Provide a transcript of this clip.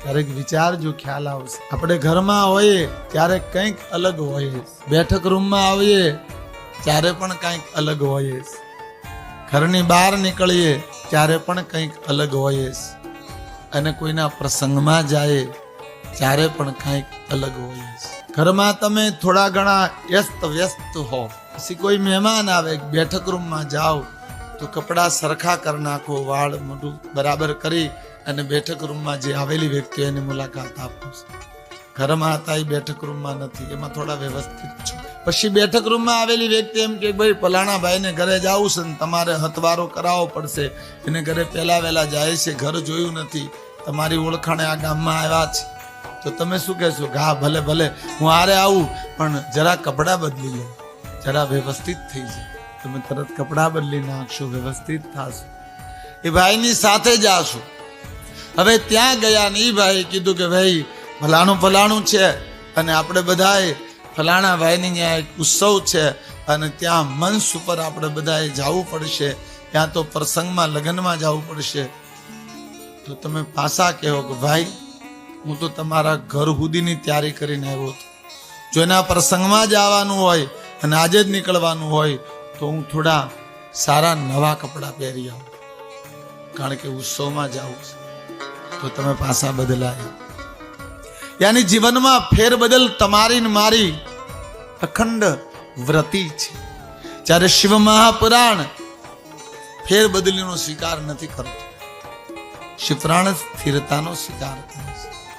ક્યારેક વિચારજો, ખ્યાલ આવશે. આપણે ઘરમાં હોઈએ ત્યારે કંઈક અલગ હોઈએ, બેઠક રૂમમાં આવીએ ત્યારે પણ કંઈક અલગ હોઈએ, ઘરની બહાર નીકળીએ ત્યારે પણ કંઈક અલગ હોઈએ, અને કોઈના પ્રસંગમાં જાય ત્યારે પણ કંઈક અલગ હોઈએ. ઘરમાં તમે થોડા ઘણા વ્યસ્ત હો, પછી કોઈ મહેમાન આવે, બેઠક રૂમમાં જાઓ તો કપડાં સરખા કરી નાખો, વાળ મોઢું બરાબર કરી અને બેઠક રૂમમાં જે આવેલી વ્યક્તિ એની મુલાકાત આપો. ઘરમાં હતા એ બેઠક રૂમમાં નથી, એમાં થોડા વ્યવસ્થિત છો. પછી બેઠક રૂમમાં આવેલી વ્યક્તિ એમ કે ભાઈ ફલાણા ભાઈને ઘરે જાવું છે ને તમારે હથવારો કરાવવો પડશે, એને ઘરે પહેલા વહેલા જાય છે, ઘર જોયું નથી, તમારી ઓળખાણે આ ગામમાં આવ્યા છે, તો તમે શું કહેશો? હા ભલે ભલે હું આરે આવું, પણ જરા કપડાં બદલી લો, જરા વ્યવસ્થિત થઈ જાય. તમે તરત કપડાં બદલી નાખશો, વ્યવસ્થિત થશો, એ ભાઈની સાથે જાશો. હવે ત્યાં ગયા ને એ ભાઈ કીધું કે ભાઈ ફલાણું છે અને આપણે બધાએ ફલાણા ભાઈની ત્યાં એક ઉત્સવ છે અને ત્યાં મંચ ઉપર આપણે બધાએ જવું પડશે, ત્યાં તો પ્રસંગમાં લગ્નમાં જવું પડશે. તો તમે પાછા કહો કે ભાઈ હું તો તમારા ઘર સુધીની તૈયારી કરીને આવ્યો હતો, જો એના પ્રસંગમાં જ આવવાનું હોય અને આજે જ નીકળવાનું હોય તો હું થોડા સારા નવા કપડાં પહેરી આવું, કારણ કે ઉત્સવમાં જાઉં છે. તો તમે પાછા બદલાય. યાની જીવનમાં ફેરબદલ તમારી ને મારી અખંડ વ્રતિ છે. જ્યારે શિવ મહાપુરાણ ફેરબદલીનો સ્વીકાર નથી કરતો, શિવપુરાણ સ્થિરતાનો સ્વીકાર કરે છે.